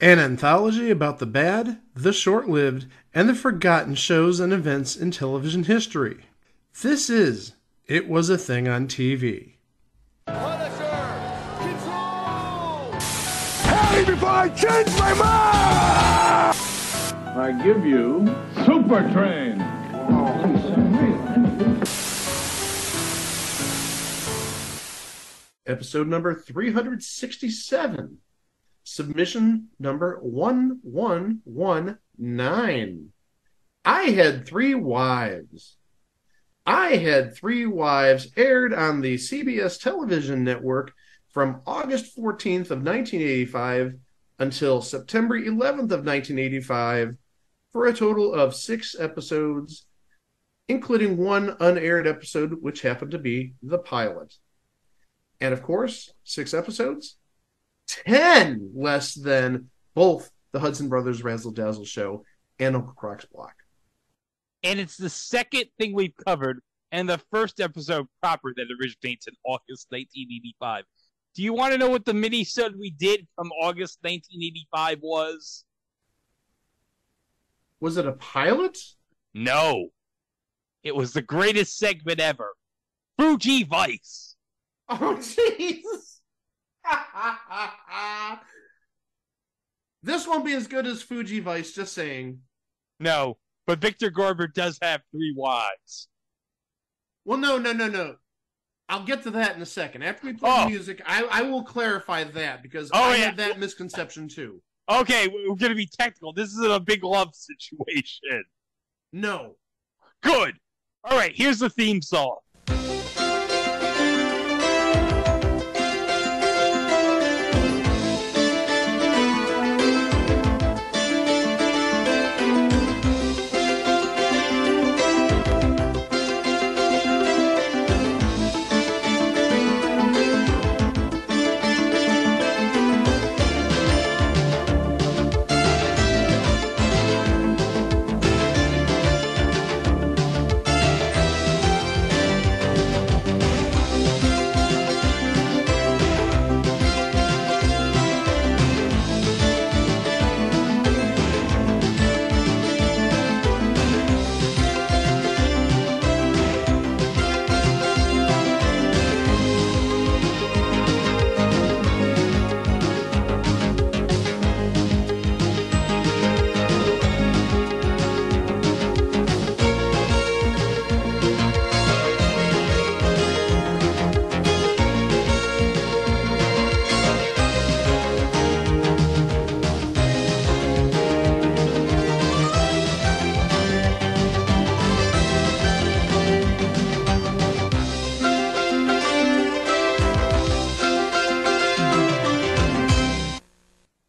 An anthology about the bad, the short lived, and the forgotten shows and events in television history. This is It Was a Thing on TV. Punisher! Control! Hey, before I change my mind! I give you Super Train. Episode number 367. Submission number 1119. I Had Three Wives. I Had Three Wives aired on the CBS television network from August 14th of 1985 until September 11th of 1985 for a total of 6 episodes, including one unaired episode, which happened to be the pilot. And of course, 6 episodes, 10 less than both the Hudson Brothers Razzle Dazzle Show and Uncle Croc's Block. And it's the second thing we've covered and the first episode proper that originates in August 1985. Do you want to know what the mini-sode we did from August 1985 was? Was it a pilot? No. It was the greatest segment ever. Fuji Vice. Oh, jeez. This won't be as good as Fuji Vice, just saying. No, but Victor Garber does have 3 wives. Well, no. I'll get to that in a second. After we play the music, I will clarify that because I had that misconception too. Okay, we're going to be technical. This isn't a big love situation. No. Good. All right, here's the theme song.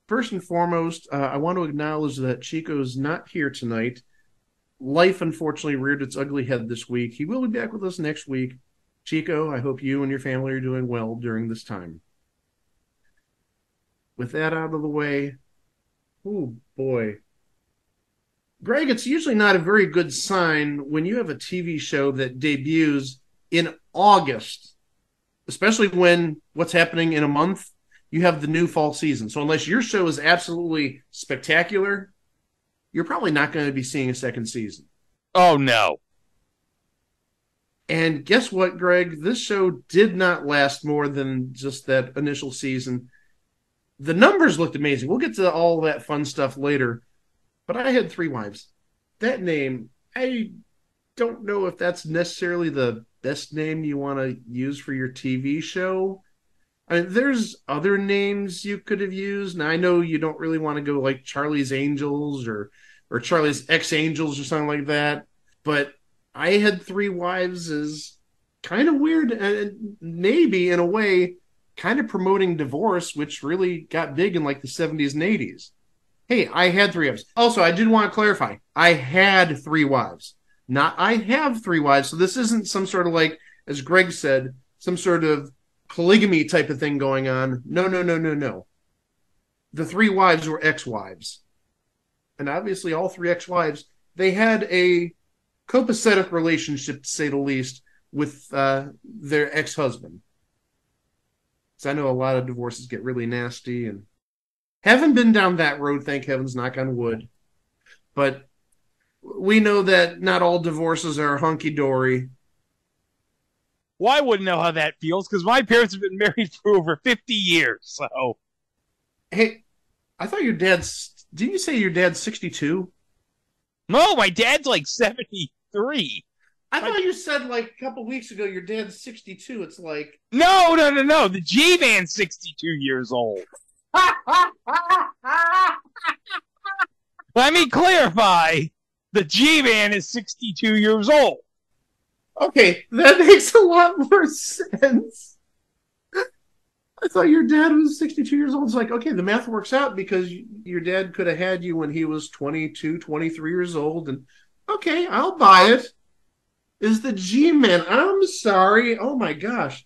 First and foremost, I want to acknowledge that Chico's not here tonight. Life, unfortunately, reared its ugly head this week. He will be back with us next week. Chico, I hope you and your family are doing well during this time. With that out of the way, oh boy. Greg, it's usually not a very good sign when you have a TV show that debuts in August, especially when what's happening in a month, you have the new fall season. So unless your show is absolutely spectacular, you're probably not going to be seeing a second season. Oh, no. And guess what, Greg? This show did not last more than just that initial season. The numbers looked amazing. We'll get to all that fun stuff later. But I Had Three Wives. That name, I don't know if that's necessarily the best name you want to use for your TV show. I mean, there's other names you could have used. Now, I know you don't really want to go like Charlie's Angels or Charlie's Ex-Angels or something like that. But I Had Three Wives is kind of weird and maybe, in a way, kind of promoting divorce, which really got big in like the 70s and 80s. Hey, I had 3 wives. Also, I did want to clarify. I had 3 wives, not I have 3 wives. So this isn't some sort of like, as Greg said, some sort of polygamy type of thing going on. No. The 3 wives were ex-wives. And obviously all 3 ex-wives, they had a copacetic relationship, to say the least, with their ex-husband. So I know a lot of divorces get really nasty, and Haven't been down that road, thank heavens, knock on wood. But we know that not all divorces are hunky-dory. Well, I wouldn't know how that feels because my parents have been married for over 50 years. So, Hey, I thought your dad's... Didn't you say your dad's 62? no, my dad's like 73. I thought you said like a couple weeks ago your dad's 62. It's like... No. The G-Man's 62 years old. Let me clarify. The G-Man is 62 years old. Okay, that makes a lot more sense. I thought your dad was 62 years old. It's like, okay, the math works out because your dad could have had you when he was 22, 23 years old. And okay, I'll buy it. Is the G-Man. I'm sorry. Oh my gosh.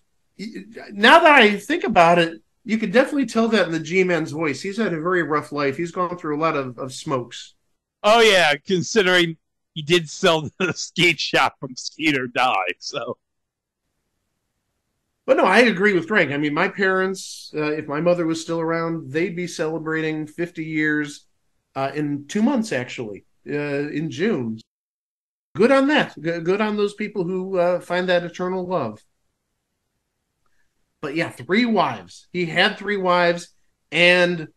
Now that I think about it, you could definitely tell that in the G-Man's voice. He's had a very rough life. He's gone through a lot of smokes. Oh, yeah, considering he did sell the skate shop from Skate or Die, so... But no, I agree with Greg. I mean, my parents, if my mother was still around, they'd be celebrating 50 years in 2 months, actually, in June. Good on that. Good on those people who find that eternal love. But yeah, 3 wives. He had 3 wives, and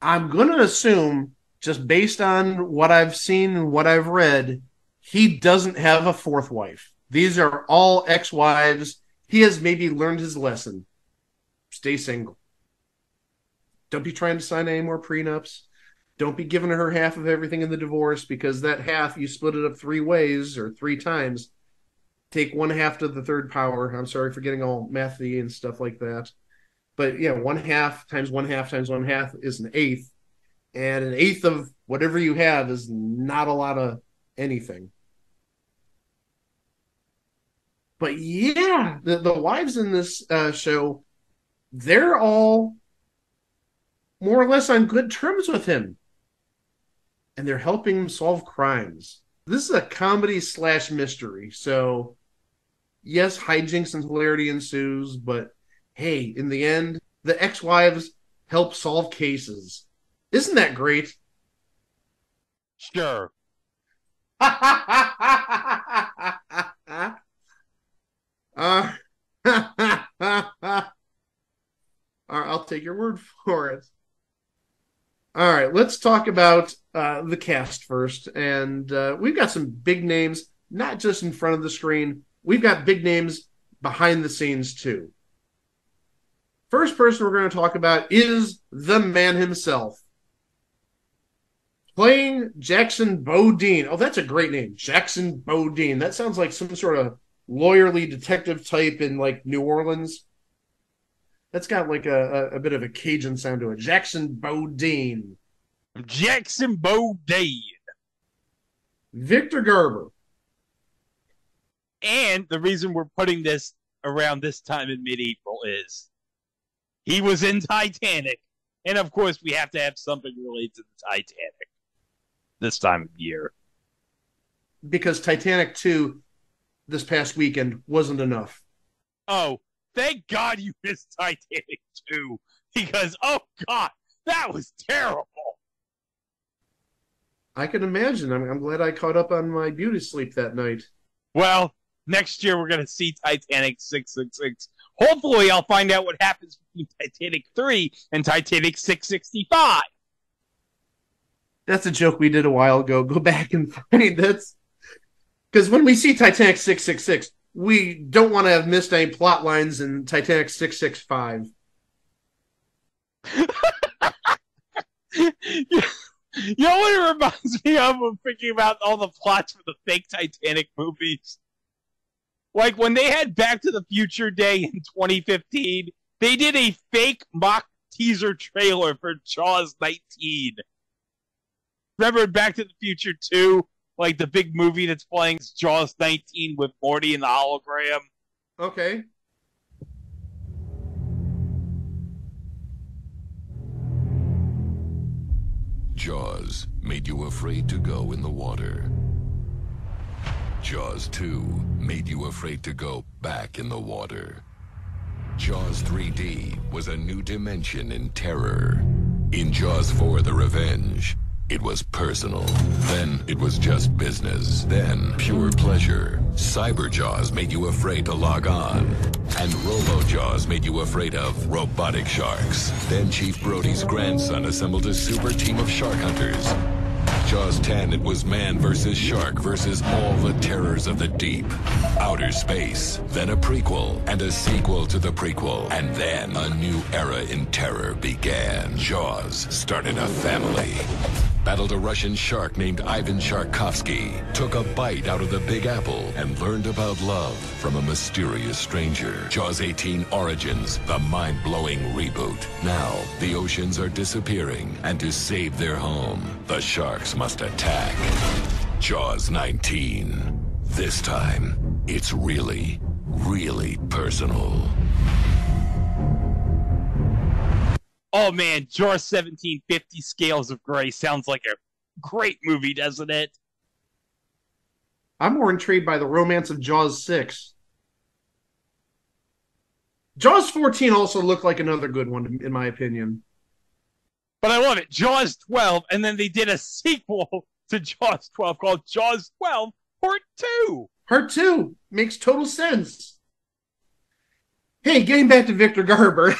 I'm going to assume, just based on what I've seen and what I've read, he doesn't have a 4th wife. These are all ex-wives. He has maybe learned his lesson. Stay single. Don't be trying to sign any more prenups. Don't be giving her half of everything in the divorce, because that half, you split it up 3 ways or 3 times. Take 1/2 to the 3rd power. I'm sorry for getting all mathy and stuff like that. But yeah, 1/2 times 1/2 times 1/2 is an 1/8. And an 1/8 of whatever you have is not a lot of anything. But yeah, the wives in this show, they're all more or less on good terms with him. And they're helping him solve crimes. This is a comedy / mystery. So, yes, hijinks and hilarity ensues. But hey, in the end, the ex-wives help solve cases. Isn't that great? Sure. I'll take your word for it. All right, let's talk about the cast first. And we've got some big names, not just in front of the screen. We've got big names behind the scenes, too. First person we're going to talk about is the man himself. Playing Jackson Bodine. Oh, that's a great name. Jackson Bodine. That sounds like some sort of lawyerly detective type in, like, New Orleans. That's got, like, a bit of a Cajun sound to it. Jackson Bodine. Jackson Bodine. Victor Garber. And the reason we're putting this around this time in mid-April is he was in Titanic. And, of course, we have to have something related to the Titanic this time of year. Because Titanic 2 this past weekend wasn't enough. Oh, thank God you missed Titanic 2. Because, oh, God, that was terrible. I can imagine. I'm glad I caught up on my beauty sleep that night. Well, next year we're going to see Titanic 666. Hopefully I'll find out what happens between Titanic 3 and Titanic 665. That's a joke we did a while ago. Go back and find that. Because when we see Titanic 666, we don't want to have missed any plot lines in Titanic 665. You know what it reminds me of when thinking about all the plots for the fake Titanic movies? Like when they had Back to the Future Day in 2015, they did a fake mock teaser trailer for Jaws 19. Remember Back to the Future 2? Like the big movie that's playing Jaws 19 with Morty and the hologram? Okay. Jaws made you afraid to go in the water. Jaws 2 made you afraid to go back in the water. Jaws 3D was a new dimension in terror. In Jaws 4: The Revenge, it was personal. Then it was just business. Then pure pleasure. Cyber Jaws made you afraid to log on. And Robo Jaws made you afraid of robotic sharks. Then Chief Brody's grandson assembled a super team of shark hunters. Jaws 10, it was man versus shark versus all the terrors of the deep. Outer space, then a prequel, and a sequel to the prequel. And then a new era in terror began. Jaws started a family. Battled a Russian shark named Ivan Sharkovsky, took a bite out of the Big Apple, and learned about love from a mysterious stranger. Jaws 18 Origins, the mind-blowing reboot. Now, the oceans are disappearing, and to save their home, the sharks must attack. Jaws 19. This time, it's really, really personal. Oh man, Jaws 1750 Scales of Grey sounds like a great movie, doesn't it? I'm more intrigued by the romance of Jaws 6. Jaws 14 also looked like another good one, in my opinion. But I love it. Jaws 12, and then they did a sequel to Jaws 12 called Jaws 12 Part 2. Part 2 makes total sense. Hey, getting back to Victor Garber.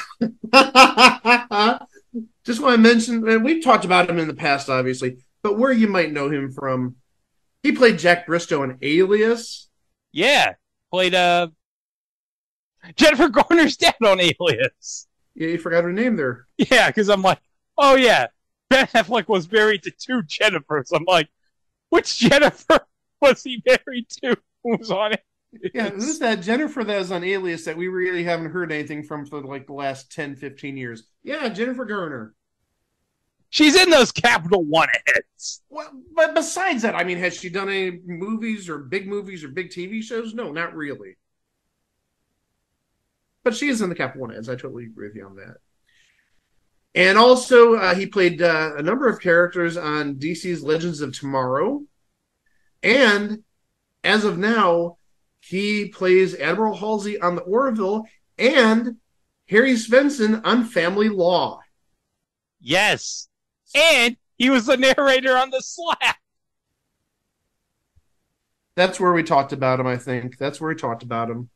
Just want to mention, and we've talked about him in the past, obviously, but where you might know him from. He played Jack Bristow in Alias. Yeah, played Jennifer Garner's dad on Alias. Yeah, you forgot her name there. Yeah, because I'm like, oh yeah, Ben Affleck was married to two Jennifers. I'm like, which Jennifer was he married to? Who was on it? Yeah, who's that Jennifer that was on Alias that we really haven't heard anything from for like the last 10, 15 years? Yeah, Jennifer Garner. She's in those Capital One hits. Well, but besides that, I mean, has she done any movies or big TV shows? No, not really. But she is in the Capital One ads. I totally agree with you on that. And also, he played a number of characters on DC's Legends of Tomorrow. And as of now, he plays Admiral Halsey on the Orville and Harry Svensson on Family Law. Yes. And he was the narrator on The Slap. That's where we talked about him, I think. That's where we talked about him.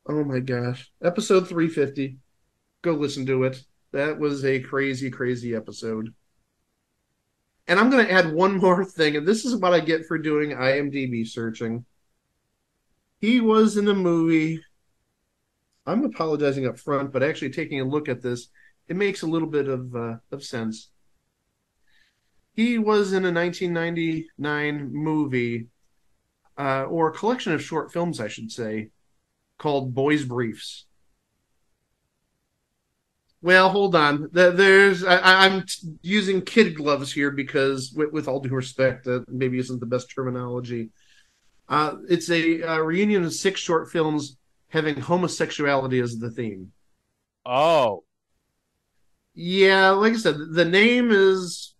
Oh my gosh. Episode 350. Go listen to it. That was a crazy, crazy episode. And I'm going to add one more thing, and this is what I get for doing IMDb searching. He was in a movie. I'm apologizing up front, but actually taking a look at this, it makes a little bit of sense. He was in a 1999 movie, or a collection of short films, I should say, called Boys Briefs. Well, hold on. I'm using kid gloves here because, with all due respect, that maybe isn't the best terminology. It's a reunion of 6 short films having homosexuality as the theme. Oh. Yeah, like I said, the name is...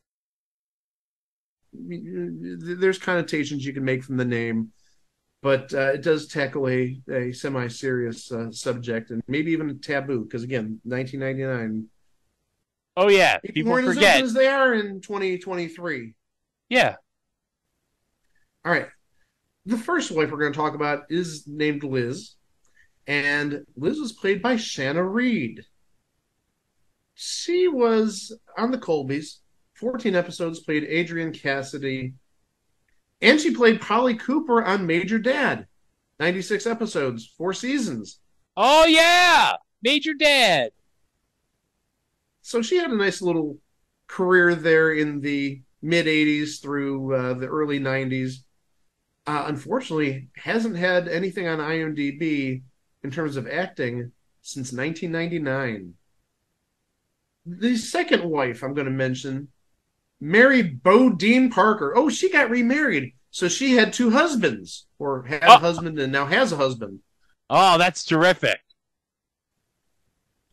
There's connotations you can make from the name, but it does tackle a semi-serious subject and maybe even a taboo, because, again, 1999. Oh, yeah. People weren't as open as they are in 2023. Yeah. All right. The first wife we're going to talk about is named Liz, and Liz was played by Shanna Reed. She was on the Colbys, 14 episodes, played Adrian Cassidy, and she played Polly Cooper on Major Dad, 96 episodes, 4 seasons. Oh, yeah! Major Dad! So she had a nice little career there in the mid-'80s through the early 90s. Unfortunately, hasn't had anything on IMDb in terms of acting since 1999. The second wife I'm going to mention, Mary Bodine Parker. Oh, she got remarried. So she had 2 husbands, or had a husband and now has a husband. Oh, that's terrific.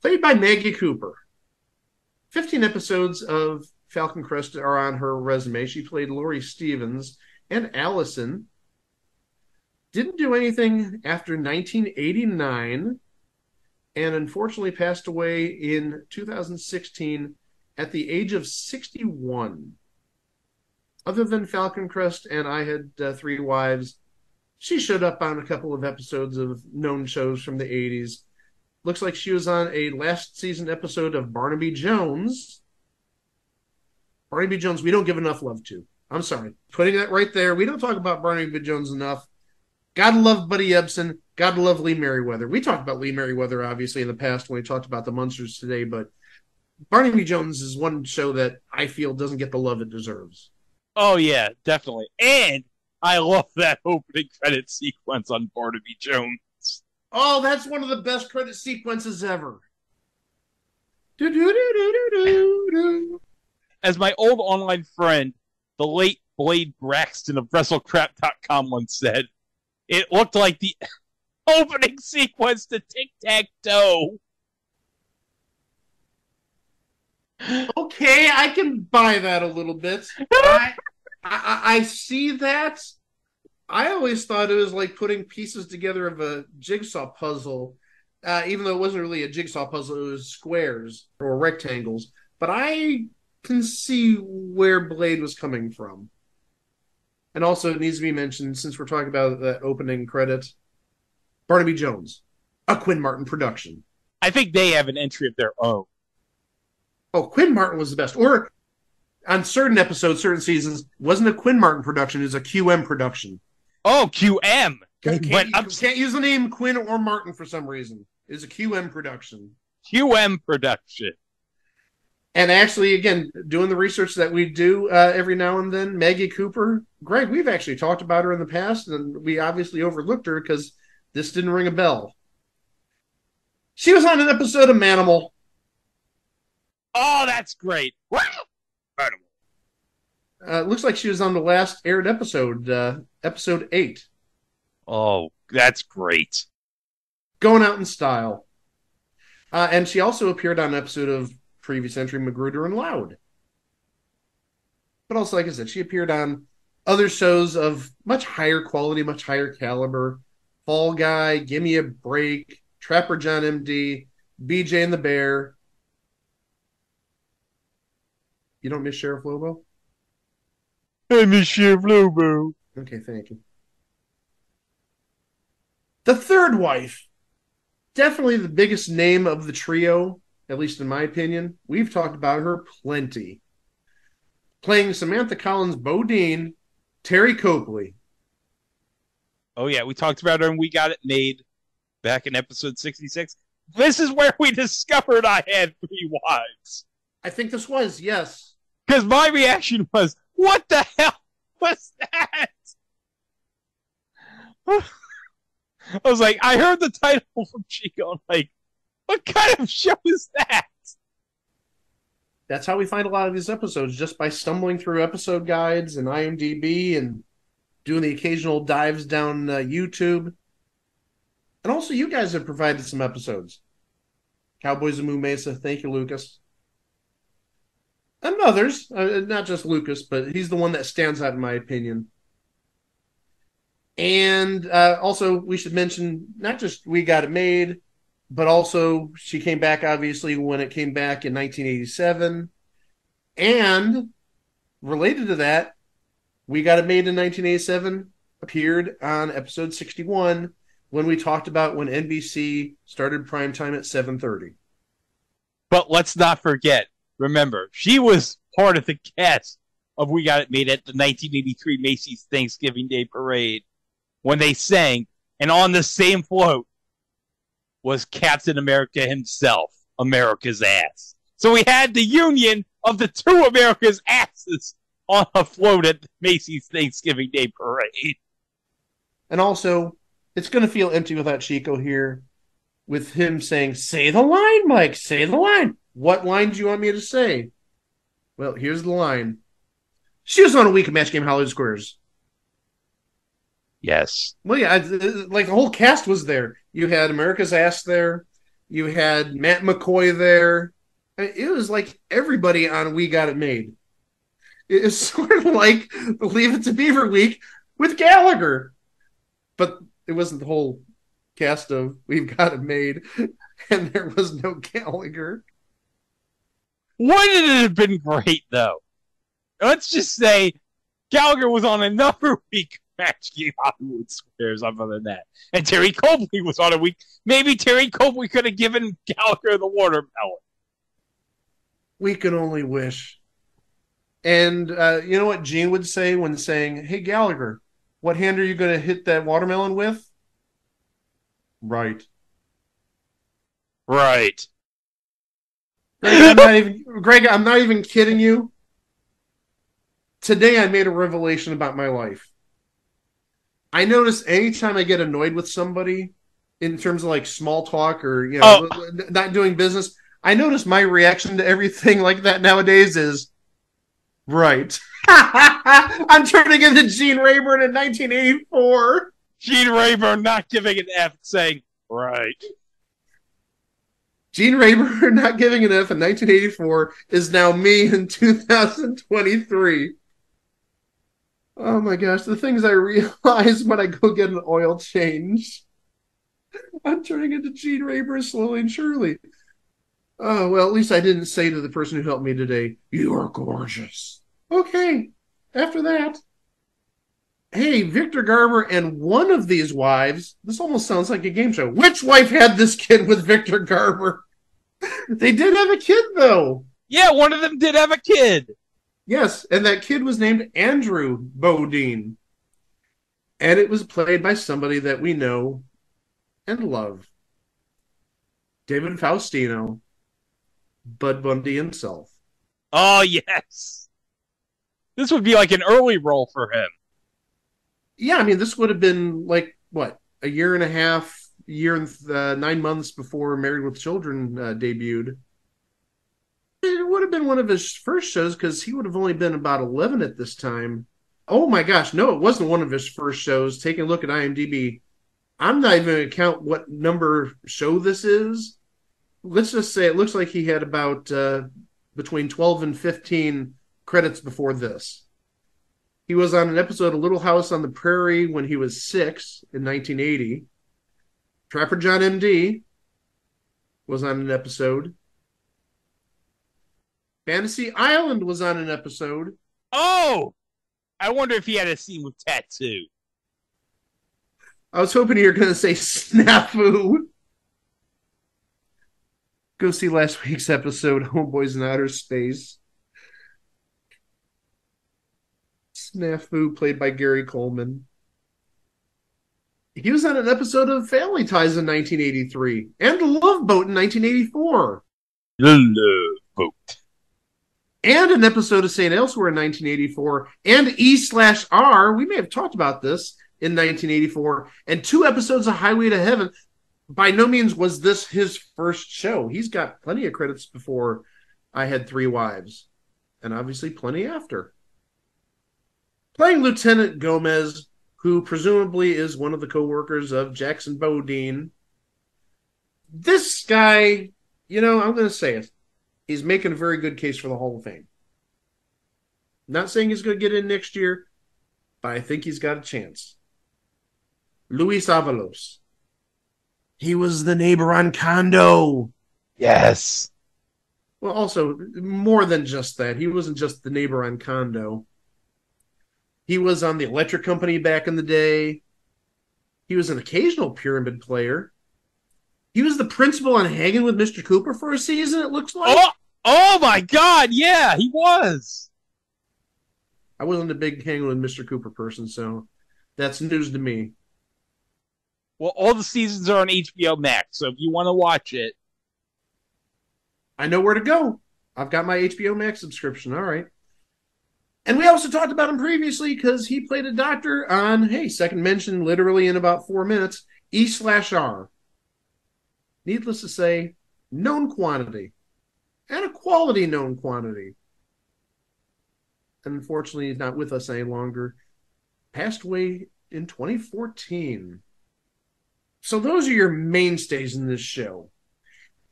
Played by Maggie Cooper. 15 episodes of Falcon Crest are on her resume. She played Laurie Stevens and Allison. Didn't do anything after 1989. and unfortunately passed away in 2016 at the age of 61. Other than Falcon Crest and I Had Three Wives, she showed up on a couple of episodes of known shows from the 80s. Looks like she was on a last season episode of Barnaby Jones. Barnaby Jones, we don't give enough love to. I'm sorry. Putting that right there. We don't talk about Barnaby Jones enough. Gotta love Buddy Ebsen. Gotta love Lee Merriweather. We talked about Lee Merriweather, obviously, in the past when we talked about the Munsters today, but Barnaby Jones is one show that I feel doesn't get the love it deserves. Oh, yeah, definitely. And I love that opening credit sequence on Barnaby Jones. Oh, that's one of the best credit sequences ever. Do-do-do-do-do-do. As my old online friend, the late Blade Braxton of WrestleCrap.com once said, it looked like the opening sequence to Tic-Tac-Toe. Okay, I can buy that a little bit. I see that. I always thought it was like putting pieces together of a jigsaw puzzle, even though it wasn't really a jigsaw puzzle, it was squares or rectangles. But I can see where Blade was coming from. And also, it needs to be mentioned, since we're talking about the opening credit, Barnaby Jones, a Quinn Martin production. I think they have an entry of their own. Oh, Quinn Martin was the best. Or on certain episodes, certain seasons, wasn't a Quinn Martin production, it was a QM production. Oh, QM. You can't use the name Quinn or Martin for some reason. It was a QM production. QM production. And actually, again, doing the research that we do every now and then, Maggie Cooper, Greg, we've actually talked about her in the past, and we obviously overlooked her because this didn't ring a bell. She was on an episode of Manimal. Oh, that's great. Wow. Looks like she was on the last aired episode, episode 8. Oh, that's great. Going out in style. And she also appeared on an episode of Previous Entry Magruder and Loud. But also, like I said, she appeared on other shows of much higher quality, much higher caliber. Fall Guy, Gimme a Break, Trapper John MD, BJ and the Bear. You don't miss Sheriff Lobo? I miss Sheriff Lobo. Okay, thank you. The third wife. Definitely the biggest name of the trio, at least in my opinion. We've talked about her plenty. Playing Samantha Collins Bodine, Terry Copley. Oh, yeah, we talked about her and we got it made back in episode 66. This is where we discovered I had 3 wives. I think this was, yes. Because my reaction was, what the hell was that? I was like, I heard the title from Chico. I'm like, what kind of show is that? That's how we find a lot of these episodes, just by stumbling through episode guides and IMDb and doing the occasional dives down YouTube. And also, you guys have provided some episodes. Cowboys of Moo Mesa, thank you, Lucas. And others, not just Lucas, but he's the one that stands out in my opinion. And also, we should mention, not just We Got It Made, but also she came back, obviously, when it came back in 1987. And related to that, We Got It Made in 1987 appeared on episode 61 when we talked about when NBC started primetime at 7:30. But let's not forget, remember, she was part of the cast of We Got It Made at the 1983 Macy's Thanksgiving Day Parade when they sang, and on the same float was Captain America himself, America's ass. So we had the union of the two America's asses on a float at the Macy's Thanksgiving Day Parade. And also, it's going to feel empty without Chico here, with him saying, "Say the line, Mike, say the line." What line do you want me to say? Well, here's the line. She was on a week of Match Game Hollywood Squares. Yes. Well, yeah, like the whole cast was there. You had America's Ass there. You had Matt McCoy there. I mean, it was like everybody on We Got It Made. It's sort of like the Leave It to Beaver week with Gallagher. But it wasn't the whole cast of We've Got It Made. and there was no Gallagher. Wouldn't it have been great, though? Let's just say Gallagher was on another week Match Game Hollywood Squares other than that. And Terry Copley was on a week. Maybe Terry Copley could have given Gallagher the watermelon. We can only wish. And you know what Gene would say when saying, hey, Gallagher, what hand are you going to hit that watermelon with? Right. Right. Greg, I'm not even kidding you. Today I made a revelation about my life. I notice anytime I get annoyed with somebody in terms of like small talk or not doing business, I notice my reaction to everything like that nowadays is right. I'm turning into Gene Rayburn in 1984. Gene Rayburn not giving an F, saying right. Gene Rayburn not giving an F in 1984 is now me in 2023. Oh my gosh, the things I realize when I go get an oil change. I'm turning into Gene Rayburn slowly and surely. Oh, well, at least I didn't say to the person who helped me today, you are gorgeous. Okay, after that. Hey, Victor Garber and one of these wives, this almost sounds like a game show. Which wife had this kid with Victor Garber? They did have a kid, though. Yeah, one of them did have a kid. Yes, and that kid was named Andrew Bodine. And it was played by somebody that we know and love. David Faustino. Bud Bundy himself. Oh, yes. This would be like an early role for him. Yeah, I mean, this would have been like, what, a year and a half, year and 9 months before Married with Children debuted. It would have been one of his first shows because he would have only been about 11 at this time. Oh my gosh, no, it wasn't one of his first shows. Taking a look at IMDb, I'm not even going to count what number show this is. Let's just say it looks like he had about between 12 and 15 credits before this. He was on an episode of Little House on the Prairie when he was 6 in 1980. Trapper John M.D. was on an episode. Fantasy Island was on an episode. Oh! I wonder if he had a scene with Tattoo. I was hoping you were going to say Snafu. Go see last week's episode, Homeboys in Outer Space. Snafu, played by Gary Coleman. He was on an episode of Family Ties in 1983 and Love Boat in 1984. The Love Boat. And an episode of St. Elsewhere in 1984 and E/R. We may have talked about this in 1984. And 2 episodes of Highway to Heaven. By no means was this his first show. He's got plenty of credits before I Had 3 Wives. And obviously plenty after. Playing Lieutenant Gomez, who presumably is one of the co-workers of Jackson Bodine. This guy, I'm going to say it. He's making a very good case for the Hall of Fame. Not saying he's going to get in next year, but I think he's got a chance. Luis Avalos. He was the neighbor on Condo. Yes. Well, also, more than just that. He wasn't just the neighbor on Condo. He was on the Electric Company back in the day. He was an occasional pyramid player. He was the principal on Hanging with Mr. Cooper for a season, it looks like. Oh my God, yeah, he was. I wasn't a big Hanging with Mr. Cooper person, so that's news to me. Well, all the seasons are on HBO Max, so if you want to watch it. I know where to go. I've got my HBO Max subscription, all right. And we also talked about him previously because he played a doctor on, second mention literally in about 4 minutes, E/R. Needless to say, known quantity. And a quality known quantity. And unfortunately, he's not with us any longer. Passed away in 2014. So those are your mainstays in this show.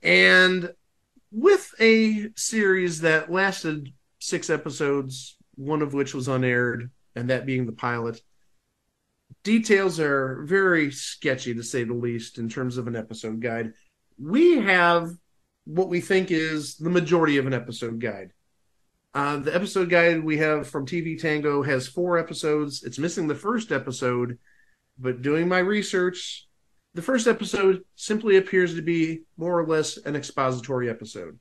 And with a series that lasted 6 episodes, one of which was unaired, and that being the pilot, details are very sketchy, to say the least, in terms of an episode guide. we have what we think is the majority of an episode guide. The episode guide we have from TV Tango has 4 episodes. It's missing the first episode, but doing my research, the first episode simply appears to be more or less an expository episode.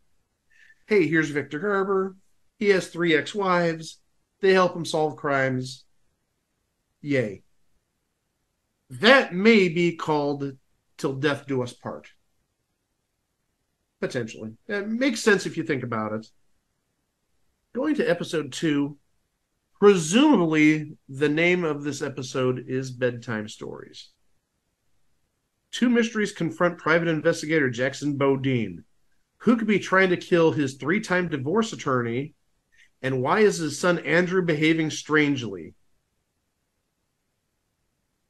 Hey, here's Victor Garber. He has 3 ex-wives. They help him solve crimes. Yay. That may be called Till Death Do Us Part. Potentially. It makes sense if you think about it. Going to episode 2, presumably the name of this episode is Bedtime Stories. 2 mysteries confront private investigator Jackson Bodine. Who could be trying to kill his 3-time divorce attorney, and why is his son Andrew behaving strangely?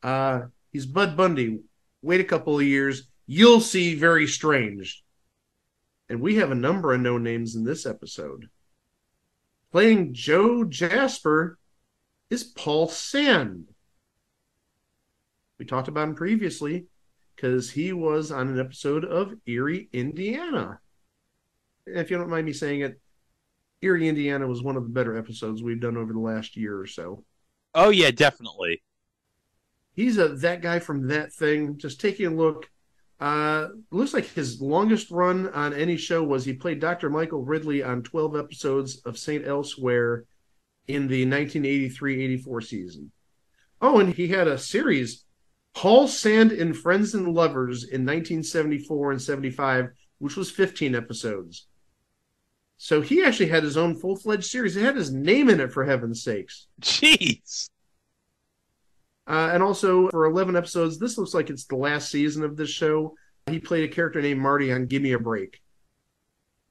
He's Bud Bundy. Wait a couple of years, you'll see very strange. And we have a number of known names in this episode. Playing Joe Jasper is Paul Sand. We talked about him previously because he was on an episode of Erie, Indiana. If you don't mind me saying it, Erie, Indiana was one of the better episodes we've done over the last year or so. Oh, yeah, definitely. He's that guy from That Thing. Just taking a look. Looks like his longest run on any show was he played Dr. Michael Ridley on 12 episodes of St. Elsewhere in the 1983-84 season. Oh, and he had a series, Paul Sand and Friends and Lovers, in 1974 and 75, which was 15 episodes. So he actually had his own full-fledged series. It had his name in it, for heaven's sakes. Jeez. And also, for 11 episodes, this looks like it's the last season of this show. He played a character named Marty on Gimme a Break.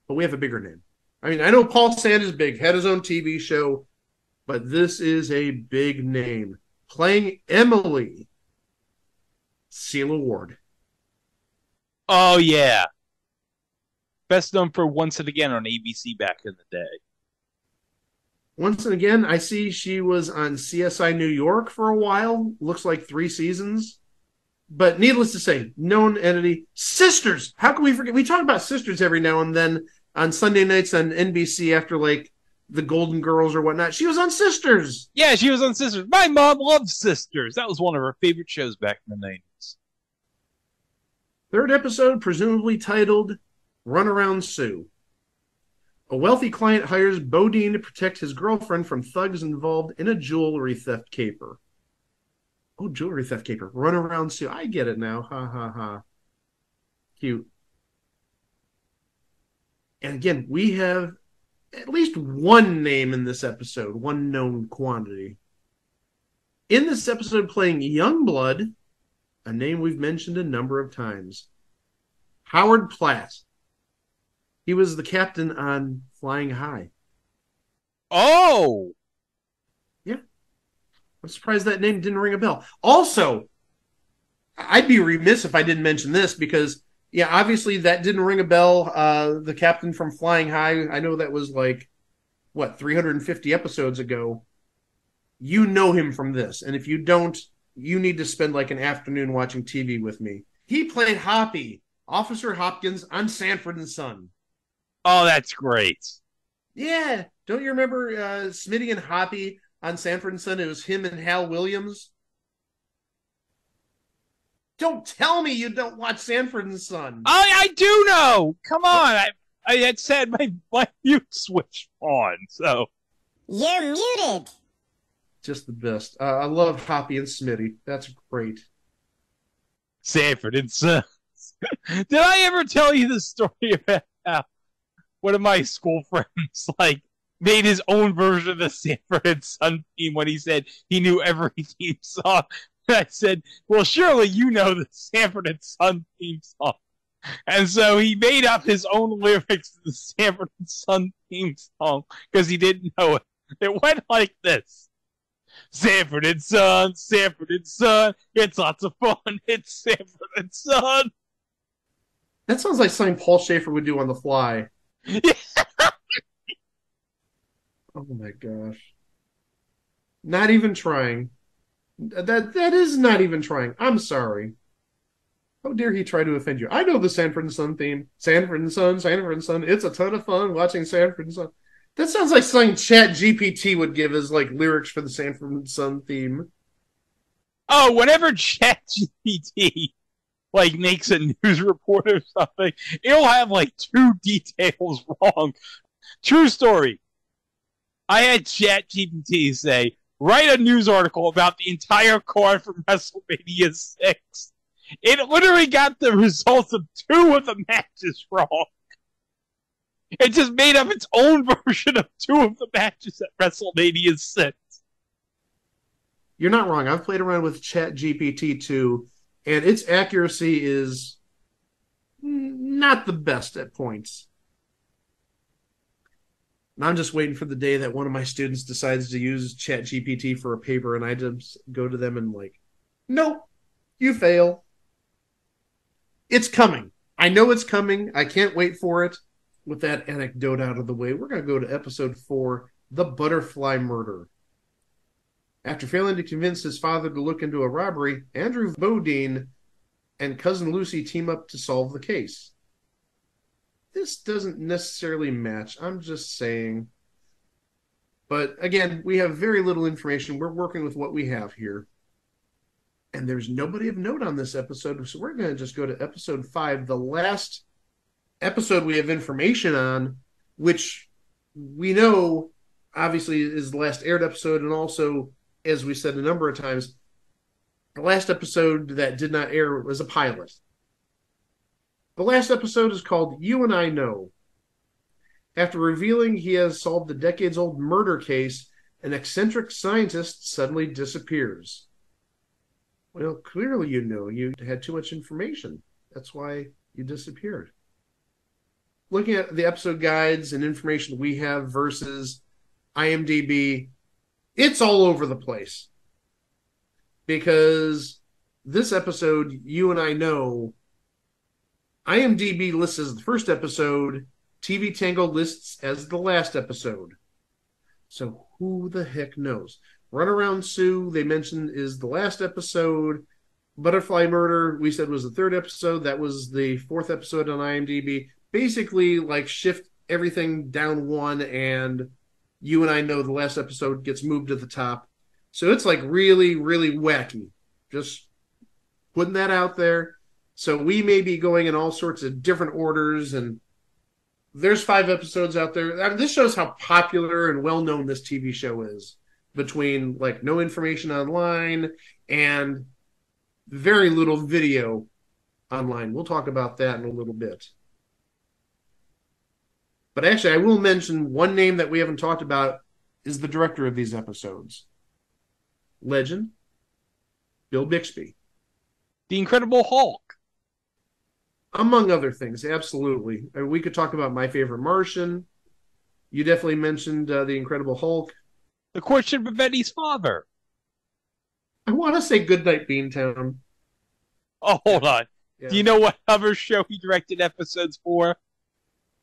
But we have a bigger name. I mean, I know Paul Sand is big, had his own TV show, but this is a big name. Playing Emily, Celia Ward. Oh, yeah. Best known for Once and Again on ABC back in the day. Once and Again, I see she was on CSI New York for a while. Looks like 3 seasons. But needless to say, known entity. Sisters! How can we forget? We talk about Sisters every now and then on Sunday nights on NBC after, like, the Golden Girls or whatnot. She was on Sisters! Yeah, she was on Sisters. My mom loved Sisters. That was one of her favorite shows back in the 90s. 3rd episode, presumably titled Runaround Sue. A wealthy client hires Bodine to protect his girlfriend from thugs involved in a jewelry theft caper. Oh, jewelry theft caper. Runaround Sue. I get it now. Ha, ha, ha. Cute. And again, we have at least one name in this episode, one known quantity. In this episode, playing Youngblood, a name we've mentioned a number of times, Howard Platt. He was the captain on Flying High. Oh! Yeah. I'm surprised that name didn't ring a bell. Also, I'd be remiss if I didn't mention this because, yeah, obviously that didn't ring a bell. The captain from Flying High, I know that was like, 350 episodes ago. You know him from this. And if you don't, you need to spend like an afternoon watching TV with me. He played Hoppy, Officer Hopkins on Sanford and Son. Oh, that's great. Yeah. Don't you remember Smitty and Hoppy on Sanford and Son? It was him and Hal Williams. Don't tell me you don't watch Sanford and Son. I do know. Come on. I had said my mute switch on, so. You're muted. Just the best. I love Hoppy and Smitty. That's great. Sanford and Son. Did I ever tell you the story about how one of my school friends, made his own version of the Sanford and Son theme when he said he knew every theme song? And I said, well, surely you know the Sanford and Son theme song. And so he made up his own lyrics to the Sanford and Son theme song because he didn't know it. It went like this. Sanford and Son, it's lots of fun, it's Sanford and Son. That sounds like something Paul Schaefer would do on the fly. Oh my gosh. Not even trying. That is not even trying. I'm sorry. How dare he try to offend you? I know the Sanford and Son theme. Sanford and Son, Sanford and Son. It's a ton of fun watching Sanford and Son. That sounds like something Chat GPT would give as like lyrics for the Sanford and Son theme. Oh, whenever ChatGPT like makes a news report or something, it'll have like 2 details wrong. True story. I had ChatGPT say, write a news article about the entire card from WrestleMania 6. It literally got the results of 2 of the matches wrong. It just made up its own version of 2 of the matches at WrestleMania 6. You're not wrong. I've played around with ChatGPT too, and its accuracy is not the best at points. And I'm just waiting for the day that one of my students decides to use ChatGPT for a paper, and I just go to them and like, nope, you fail. It's coming. I know it's coming. I can't wait for it. With that anecdote out of the way, we're going to go to episode 4, The Butterfly Murder. After failing to convince his father to look into a robbery, Andrew Bodine and Cousin Lucy team up to solve the case. This doesn't necessarily match. I'm just saying. But again, we have very little information. We're working with what we have here. And there's nobody of note on this episode, so we're going to just go to episode 5, the last episode we have information on, which we know obviously is the last aired episode, and also, as we said a number of times, the last episode that did not air was a pilot. The last episode is called You and I Know. After revealing he has solved a decades-old murder case, an eccentric scientist suddenly disappears. Well, clearly you know. You had too much information. That's why you disappeared. Looking at the episode guides and information we have versus IMDb, it's all over the place. Because this episode, You and I Know, IMDb lists as the first episode, TV Tango lists as the last episode. So who the heck knows? Runaround Sue, they mentioned, is the last episode. Butterfly Murder, we said, was the 3rd episode. That was the 4th episode on IMDb. Basically, like, shift everything down 1, and You and I Know, the last episode, gets moved to the top. So it's, like, really, really wacky. Just putting that out there. So we may be going in all sorts of different orders, and there's 5 episodes out there. I mean, this shows how popular and well-known this TV show is, between like no information online and very little video online. We'll talk about that in a little bit. But actually, I will mention one name that we haven't talked about is the director of these episodes. Legend, Bill Bixby. The Incredible Hulk. Among other things, absolutely. We could talk about My Favorite Martian. You definitely mentioned The Incredible Hulk. The Courtship of Eddie's Father. I want to say Goodnight Beantown. Oh, hold on. Yeah. Do you know what other show he directed episodes for?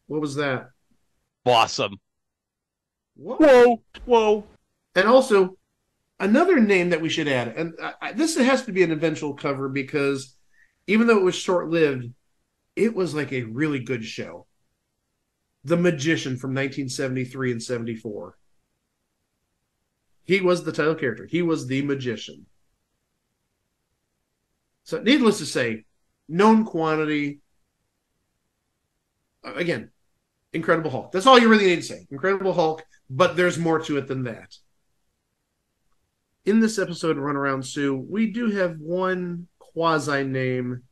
What was that? Blossom. Whoa. Whoa. And also, another name that we should add, and this has to be an eventual cover because even though it was short-lived, it was like a really good show. The Magician from 1973 and 74. He was the title character. He was the Magician. So needless to say, known quantity. Again, Incredible Hulk. That's all you really need to say. Incredible Hulk, but there's more to it than that. In this episode of Runaround Sue, we do have one quasi-name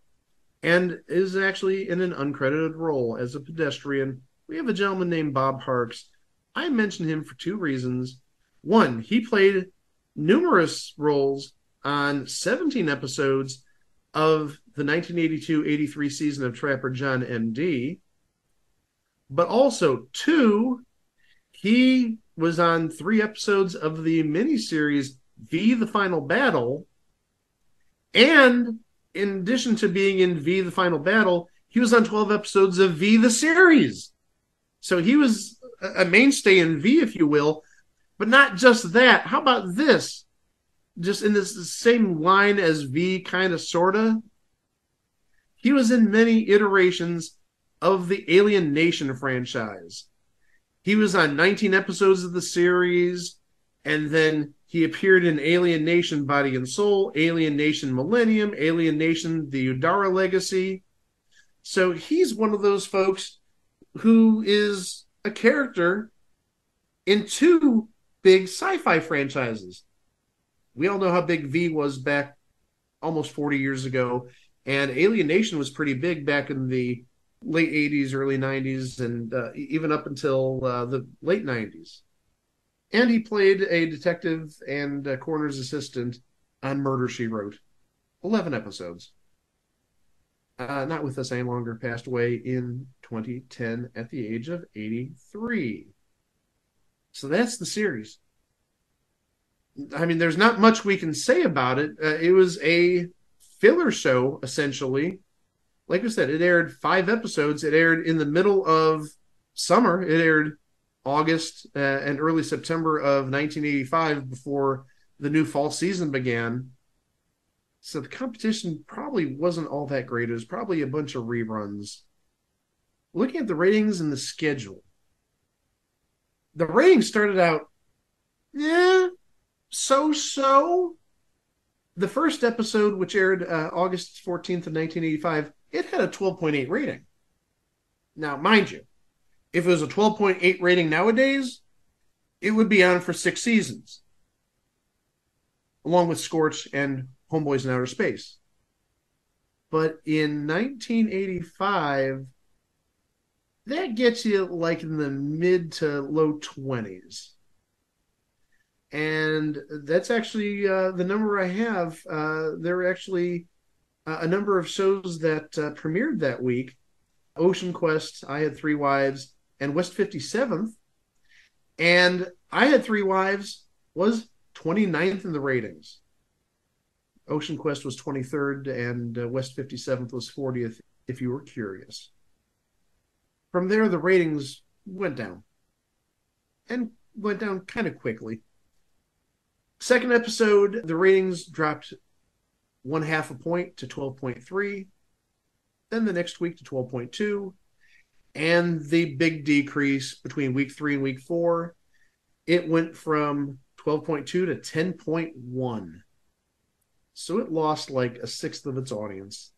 and is actually in an uncredited role as a pedestrian. We have a gentleman named Bob Parks. I mention him for 2 reasons. One, he played numerous roles on 17 episodes of the 1982-83 season of Trapper John M.D. But also, 2, he was on 3 episodes of the miniseries V the Final Battle. And in addition to being in V the Final Battle, he was on 12 episodes of V the Series. So he was a mainstay in V, if you will. But not just that. How about this? Just in this same line as V, kind of, sort of. He was in many iterations of the Alien Nation franchise. He was on 19 episodes of the series, and then he appeared in Alien Nation Body and Soul, Alien Nation Millennium, Alien Nation The Udara Legacy. So he's one of those folks who is a character in two big sci-fi franchises. We all know how big V was back almost 40 years ago, and Alien Nation was pretty big back in the late 80s, early 90s, and even up until the late 90s. And he played a detective and coroner's assistant on Murder, She Wrote. 11 episodes. Not with us any longer, passed away in 2010 at the age of 83. So that's the series. I mean, there's not much we can say about it. It was a filler show, essentially. Like I said, it aired 5 episodes. It aired in the middle of summer. It aired August and early September of 1985 before the new fall season began. So the competition probably wasn't all that great. It was probably a bunch of reruns. Looking at the ratings and the schedule, the ratings started out, so-so. The first episode, which aired August 14th of 1985, it had a 12.8 rating. Now, mind you, if it was a 12.8 rating nowadays, it would be on for 6 seasons, along with Scorch and Homeboys in Outer Space. But in 1985, that gets you like in the mid to low 20s. And that's actually the number I have. There were actually a number of shows that premiered that week. Ocean Quest, I Had Three Wives, and West 57th. And I Had Three Wives was 29th in the ratings. Ocean Quest was 23rd, and West 57th was 40th, if you were curious. From there, the ratings went down. And went down kind of quickly. Second episode, the ratings dropped 0.5 a point to 12.3. Then the next week to 12.2. And the big decrease between week 3 and week 4, it went from 12.2 to 10.1. So it lost like a sixth of its audience.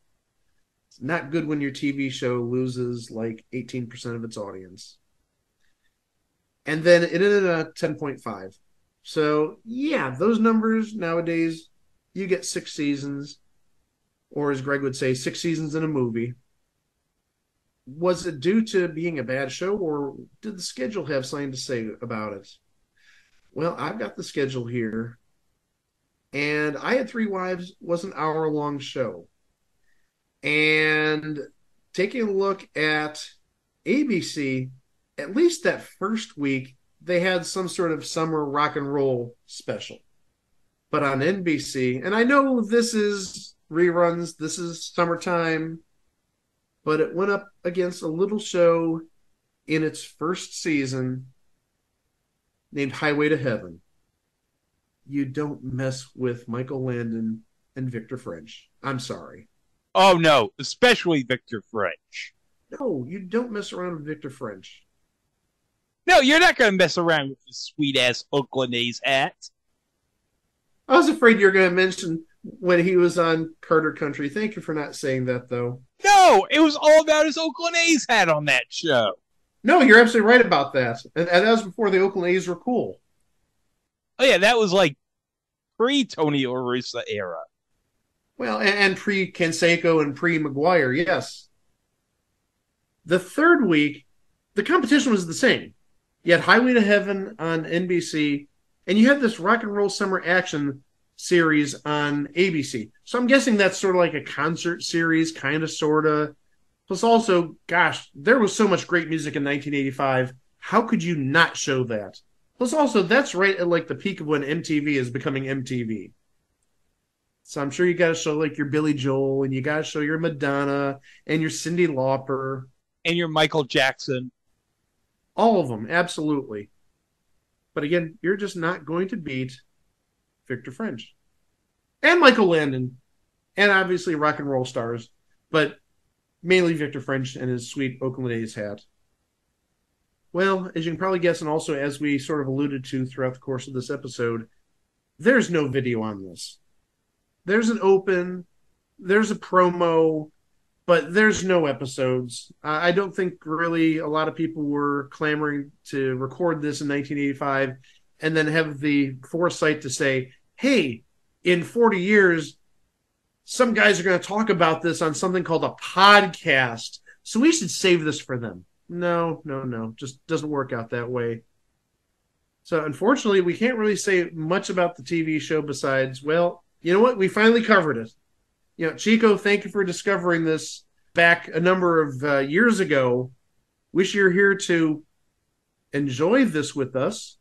It's not good when your TV show loses like 18% of its audience. And then it ended at 10.5. So, yeah, those numbers nowadays, you get 6 seasons, or as Greg would say, 6 seasons in a movie. Was it due to being a bad show, or did the schedule have something to say about it? Well, I've got the schedule here, and I Had Three Wives was an hour-long show. And taking a look at ABC, at least that first week, they had some sort of summer rock and roll special. But on NBC, and I know this is reruns, this is summertime, but it went up against a little show in its first season named Highway to Heaven. You don't mess with Michael Landon and Victor French. I'm sorry. Oh, no, especially Victor French. No, you don't mess around with Victor French. No, you're not going to mess around with this sweet-ass Oakland A's hat. I was afraid you were going to mention when he was on Carter Country. Thank you for not saying that, though. No, it was all about his Oakland A's hat on that show. No, you're absolutely right about that. And that was before the Oakland A's were cool. Oh, yeah, that was like pre-Tony La Russa era. Well, and pre-Canseco and pre-McGuire, yes. The third week, the competition was the same. You had Highway to Heaven on NBC, and you had this Rock and Roll Summer Action series on ABC. So I'm guessing that's sort of like a concert series, kind of, sort of. Plus also, gosh, there was so much great music in 1985. How could you not show that? Plus also, that's right at like the peak of when MTV is becoming MTV. So I'm sure you got to show like your Billy Joel, and you got to show your Madonna, and your Cyndi Lauper. And your Michael Jackson. All of them, absolutely. But again, you're just not going to beat Victor French. And Michael Landon. And obviously rock and roll stars. But mainly Victor French and his sweet Oakland A's hat. Well, as you can probably guess, and also as we sort of alluded to throughout the course of this episode, there's no video on this. There's an open, there's a promo, but there's no episodes. I don't think really a lot of people were clamoring to record this in 1985 and then have the foresight to say, hey, in 40 years, some guys are going to talk about this on something called a podcast, so we should save this for them. No. Just doesn't work out that way. So unfortunately, we can't really say much about the TV show besides, well, you know what? We finally covered it. You know, Chico, thank you for discovering this back a number of years ago. Wish you're here to enjoy this with us.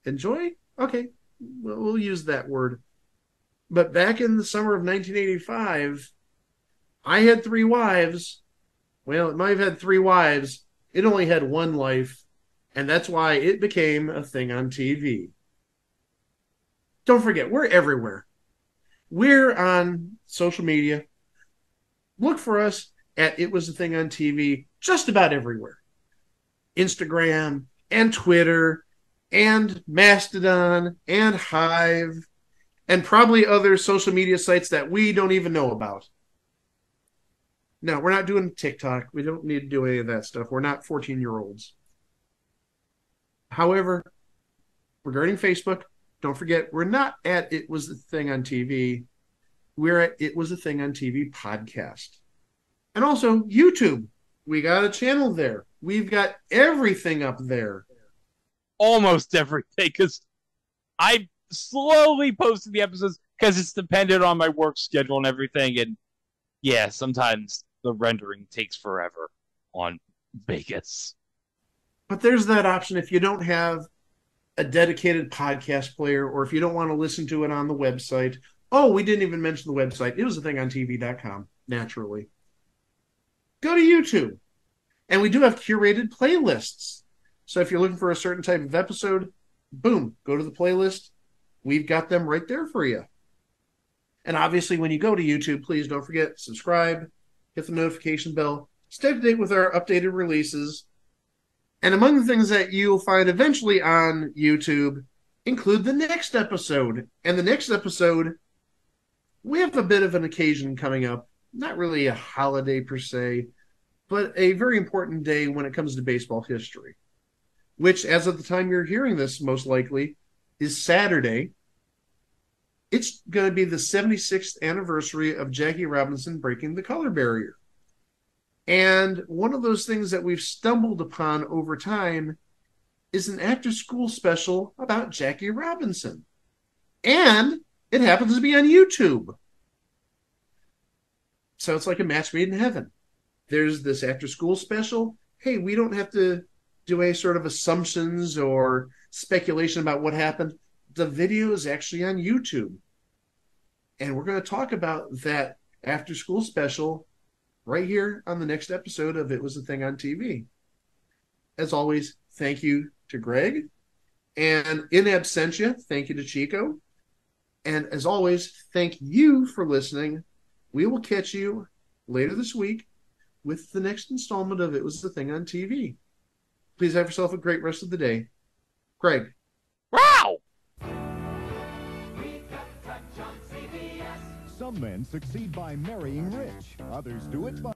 Enjoy? Okay, we'll use that word. But back in the summer of 1985, I had 3 wives. Well, it might have had 3 wives. It only had 1 life, and that's why it became a thing on TV. Don't forget, we're everywhere. We're on social media. Look for us at It Was a Thing on TV just about everywhere. Instagram and Twitter and Mastodon and Hive and probably other social media sites that we don't even know about. No, we're not doing TikTok. We don't need to do any of that stuff. We're not 14-year-olds. However, regarding Facebook, don't forget, we're not at It Was a Thing on TV. We're at It Was a Thing on TV podcast. And also YouTube. We got a channel there. We've got everything up there. Almost everything, because I slowly posted the episodes because it's dependent on my work schedule and everything. And yeah, sometimes the rendering takes forever on Vegas. But there's that option if you don't have a dedicated podcast player or if you don't want to listen to it on the website. Oh, we didn't even mention the website. It was a thing on TV.com, naturally. Go to YouTube. And we do have curated playlists. So if you're looking for a certain type of episode, boom, go to the playlist. We've got them right there for you. And obviously, when you go to YouTube, please don't forget, subscribe, hit the notification bell, stay up to date with our updated releases. And among the things that you'll find eventually on YouTube include the next episode. And the next episode, we have a bit of an occasion coming up. Not really a holiday per se, but a very important day when it comes to baseball history. Which, as of the time you're hearing this, most likely, is Saturday. It's going to be the 76th anniversary of Jackie Robinson breaking the color barrier. And one of those things that we've stumbled upon over time is an after-school special about Jackie Robinson. And it happens to be on YouTube. So it's like a match made in heaven. There's this after-school special. Hey, we don't have to do any sort of assumptions or speculation about what happened. The video is actually on YouTube. And we're going to talk about that after-school special right here on the next episode of It Was a Thing on TV. As always, thank you to Greg. And in absentia, thank you to Chico. And as always, thank you for listening. We will catch you later this week with the next installment of It Was a Thing on TV. Please have yourself a great rest of the day. Greg. Wow! Some men succeed by marrying rich. Others do it by